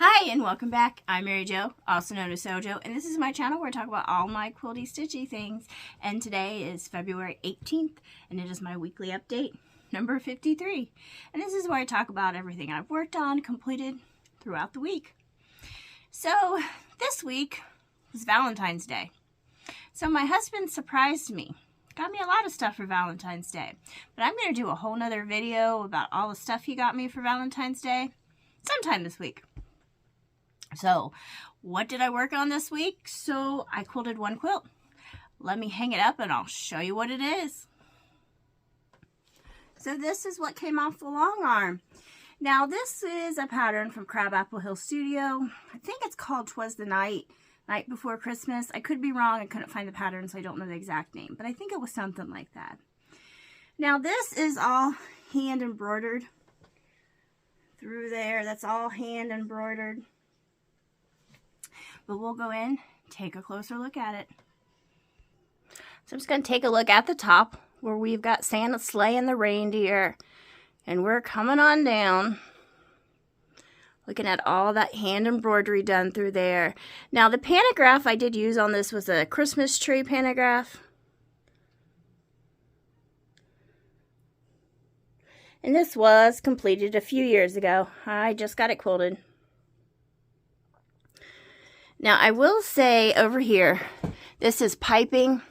Hi and welcome back. I'm Mary Jo, also known as Sojo, and this is my channel where I talk about all my quilty stitchy things. And today is February 18th, and it is my weekly update, number 53. And this is where I talk about everything I've worked on, completed throughout the week. So this week was Valentine's Day. So my husband surprised me. Got me a lot of stuff for Valentine's Day. But I'm going to do a whole nother video about all the stuff he got me for Valentine's Day sometime this week. So, what did I work on this week? So, I quilted one quilt. Let me hang it up and I'll show you what it is. So, this is what came off the long arm. Now, this is a pattern from Crabapple Hill Studio. I think it's called 'Twas the Night Before Christmas. I could be wrong. I couldn't find the pattern, so I don't know the exact name. But I think it was something like that. Now, this is all hand embroidered through there. That's all hand embroidered. But we'll go in, take a closer look at it. So I'm just going to take a look at the top where we've got Santa sleighing the reindeer. And we're coming on down, looking at all that hand embroidery done through there. Now the pantograph I did use on this was a Christmas tree pantograph. And this was completed a few years ago. I just got it quilted. Now, I will say over here, this is piping.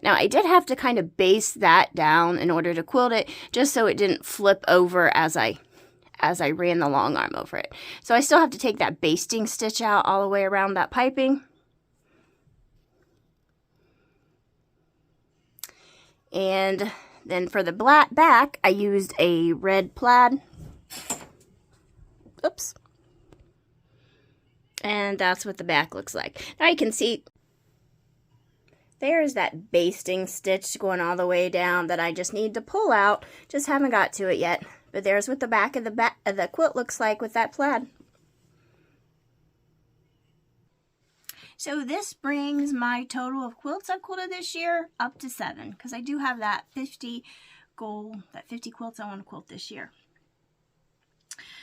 Now, I did have to kind of base that down in order to quilt it, just so it didn't flip over as I ran the long arm over it. So I still have to take that basting stitch out all the way around that piping. And then for the back, I used a red plaid. Oops. And that's what the back looks like. Now you can see there's that basting stitch going all the way down that I just need to pull out. Just haven't got to it yet. But there's what the back of the quilt looks like with that plaid. So this brings my total of quilts I've quilted this year up to 7. Because I do have that 50 goal, that 50 quilts I want to quilt this year.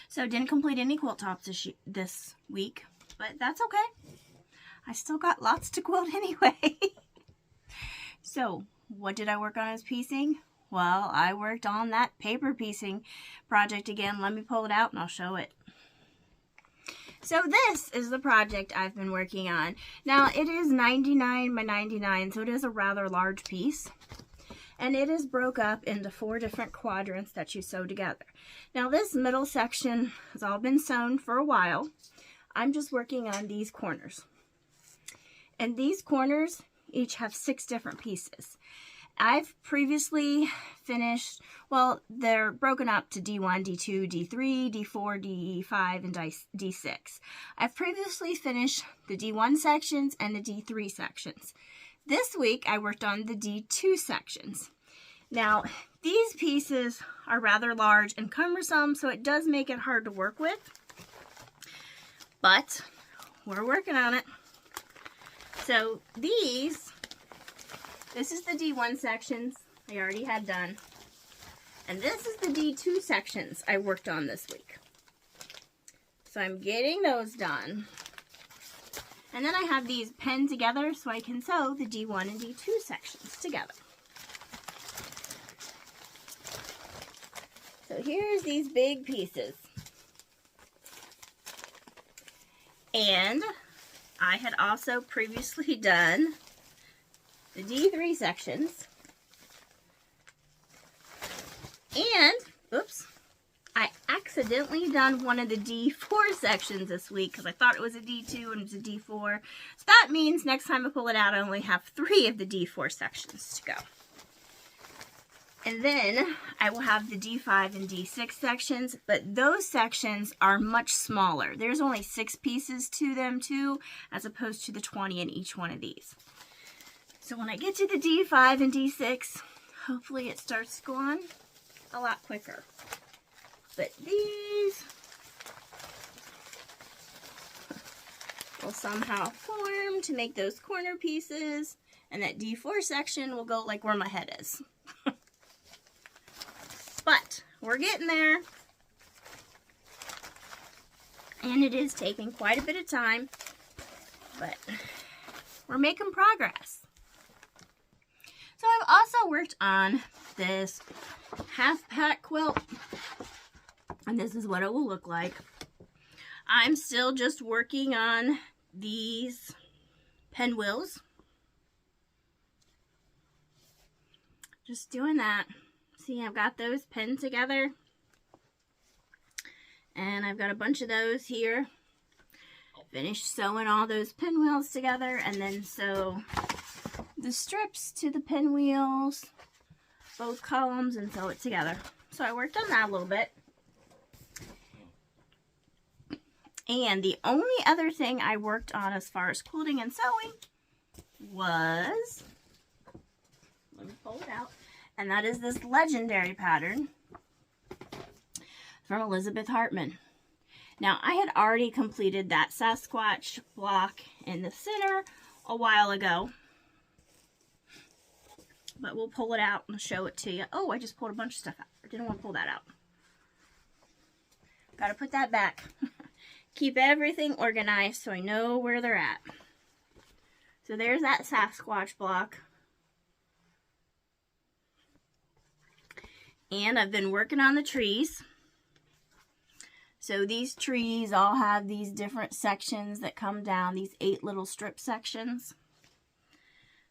So didn't complete any quilt tops this week. But that's okay. I still got lots to quilt anyway. So, what did I work on as piecing? Well, I worked on that paper piecing project again. Let me pull it out and I'll show it. So this is the project I've been working on. Now, it is 99 by 99, so it is a rather large piece. And it is broke up into 4 different quadrants that you sew together. Now, this middle section has all been sewn for a while. I'm just working on these corners. And these corners each have 6 different pieces. I've previously finished, well, they're broken up to D1, D2, D3, D4, D5, and D6. I've previously finished the D1 sections and the D3 sections. This week, I worked on the D2 sections. Now, these pieces are rather large and cumbersome, so it does make it hard to work with. But we're working on it. So this is the D1 sections I already had done. And this is the D2 sections I worked on this week. So I'm getting those done. And then I have these pinned together so I can sew the D1 and D2 sections together. So here's these big pieces. And I had also previously done the D3 sections. And, oops, I accidentally done one of the D4 sections this week because I thought it was a D2 and it was a D4. So that means next time I pull it out, I only have 3 of the D4 sections to go. And then I will have the D5 and D6 sections, but those sections are much smaller. There's only 6 pieces to them too, as opposed to the 20 in each one of these. So when I get to the D5 and D6, hopefully it starts going a lot quicker. But these will somehow form to make those corner pieces, and that D4 section will go like where my head is. But we're getting there. And it is taking quite a bit of time, but we're making progress. So I've also worked on this half pack quilt, and this is what it will look like. I'm still just working on these pinwheels. Just doing that. See, I've got those pinned together. And I've got a bunch of those here. Finished sewing all those pinwheels together, and then sew the strips to the pinwheels, both columns, and sew it together. So I worked on that a little bit. And the only other thing I worked on as far as quilting and sewing was, let me pull it out, and that is this legendary pattern from Elizabeth Hartman. Now, I had already completed that Sasquatch block in the center a while ago, but we'll pull it out and show it to you. Oh, I just pulled a bunch of stuff out. I didn't want to pull that out. Got to put that back. Keep everything organized so I know where they're at. So there's that Sasquatch block. And I've been working on the trees. So these trees all have these different sections that come down, these 8 little strip sections.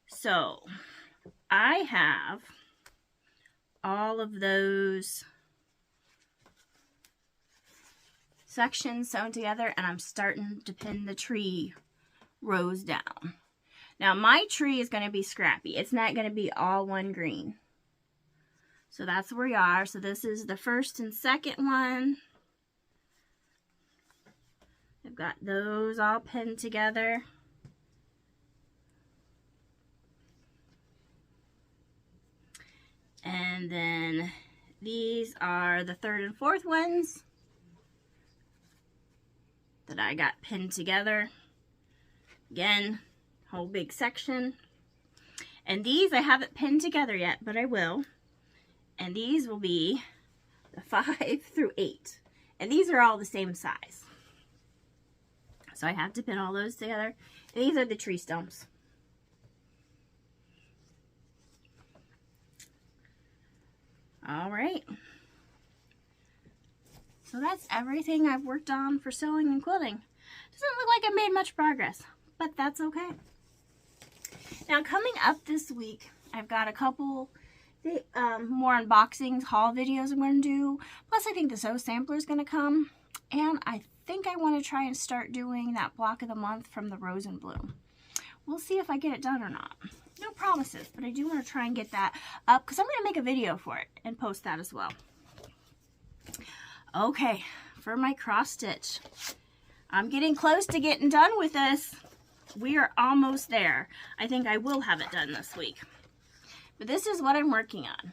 So I have all of those sections sewn together, and I'm starting to pin the tree rows down. Now my tree is going to be scrappy. It's not going to be all one green. So that's where we are. So this is the first and second one. I've got those all pinned together. And then these are the third and fourth ones that I got pinned together. Again, whole big section. And these I haven't pinned together yet, but I will. And these will be the 5 through 8. And these are all the same size. So I have to pin all those together. And these are the tree stumps. All right. So that's everything I've worked on for sewing and quilting. Doesn't look like I made much progress, but that's okay. Now coming up this week, I've got a couple more unboxings, haul videos I'm going to do. Plus I think the sew sampler is going to come. And I think I want to try and start doing that block of the month from the Rose and Bloom. We'll see if I get it done or not. No promises, but I do want to try and get that up because I'm going to make a video for it and post that as well. Okay, for my cross stitch. I'm getting close to getting done with this. We are almost there. I think I will have it done this week. But this is what I'm working on.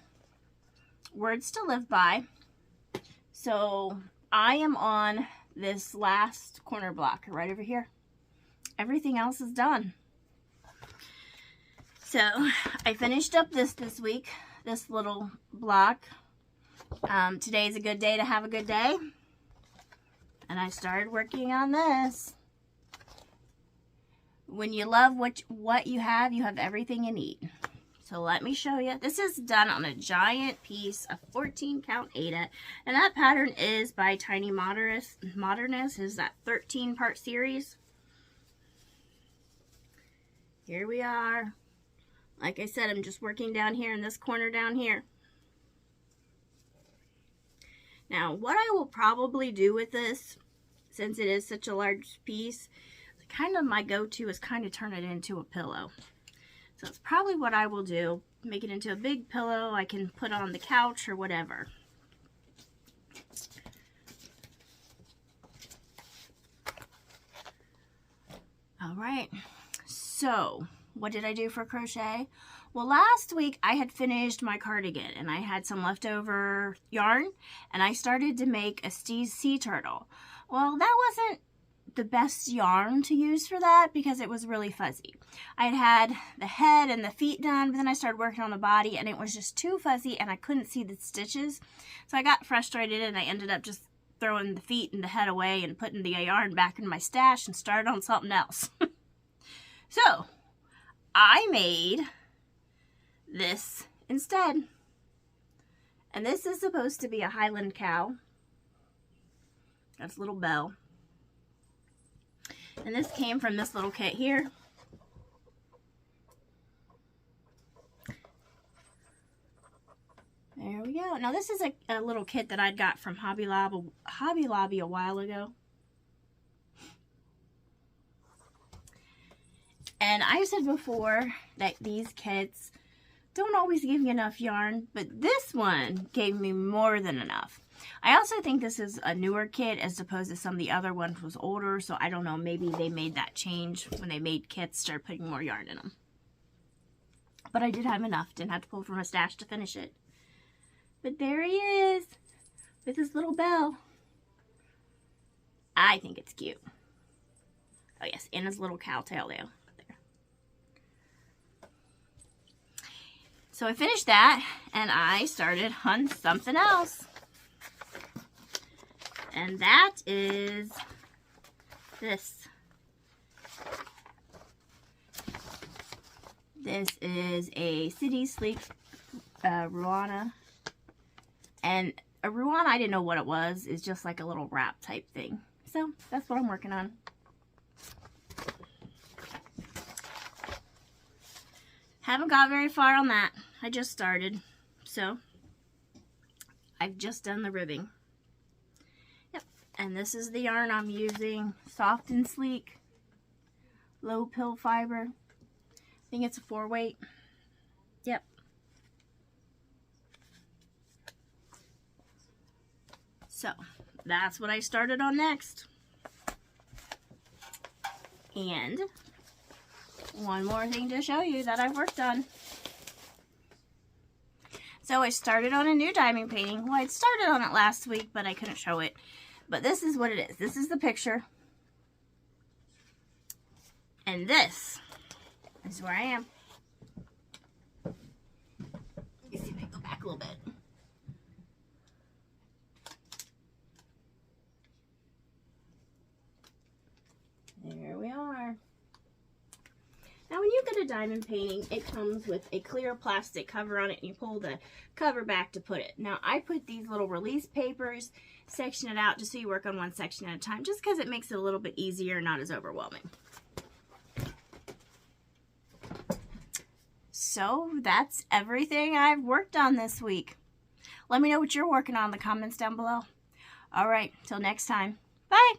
Words to live by. So I am on this last corner block right over here. Everything else is done. So I finished up this week, this little block. Today's a good day to have a good day. And I started working on this. When you love what you have everything you need. So let me show you. This is done on a giant piece of 14 count Aida. And that pattern is by Tiny Modernist. Is that 13 part series. Here we are. Like I said, I'm just working down here in this corner down here. Now, what I will probably do with this, since it is such a large piece, kind of my go-to is kind of turn it into a pillow. So it's probably what I will do. Make it into a big pillow I can put on the couch or whatever. All right. So, what did I do for crochet? Well, last week I had finished my cardigan and I had some leftover yarn and I started to make a sea turtle. Well, that wasn't the best yarn to use for that because it was really fuzzy. I had the head and the feet done, but then I started working on the body and it was just too fuzzy and I couldn't see the stitches. So I got frustrated and I ended up just throwing the feet and the head away and putting the yarn back in my stash and started on something else. So, I made this instead. And this is supposed to be a Highland cow. That's a little bell. And this came from this little kit here. There we go. Now this is a little kit that I got from Hobby Lobby a while ago. And I said before that these kits don't always give you enough yarn, but this one gave me more than enough. I also think this is a newer kit as opposed to some of the other ones was older, so I don't know, maybe they made that change when they made kits, started putting more yarn in them. But I did have enough, didn't have to pull from a stash to finish it. But there he is, with his little bell. I think it's cute. Oh yes, and his little cow tail there. So I finished that, and I started on something else. And that is this. This is a City Sleek Ruana. And a Ruana, I didn't know what it was. It's just like a little wrap type thing. So that's what I'm working on. Haven't got very far on that. I just started. So I've just done the ribbing. Yep. And this is the yarn I'm using. Soft and Sleek. Low pill fiber. I think it's a 4-weight. Yep. So that's what I started on next. And one more thing to show you that I've worked on. So I started on a new diamond painting. Well, I started on it last week, but I couldn't show it. But this is what it is. This is the picture. And this is where I am. Let me see if I can go back a little bit. There we are. Now when you get a diamond painting, it comes with a clear plastic cover on it, and you pull the cover back to put it. Now I put these little release papers, section it out just so you work on one section at a time, just because it makes it a little bit easier and not as overwhelming. So that's everything I've worked on this week. Let me know what you're working on in the comments down below. All right, till next time. Bye.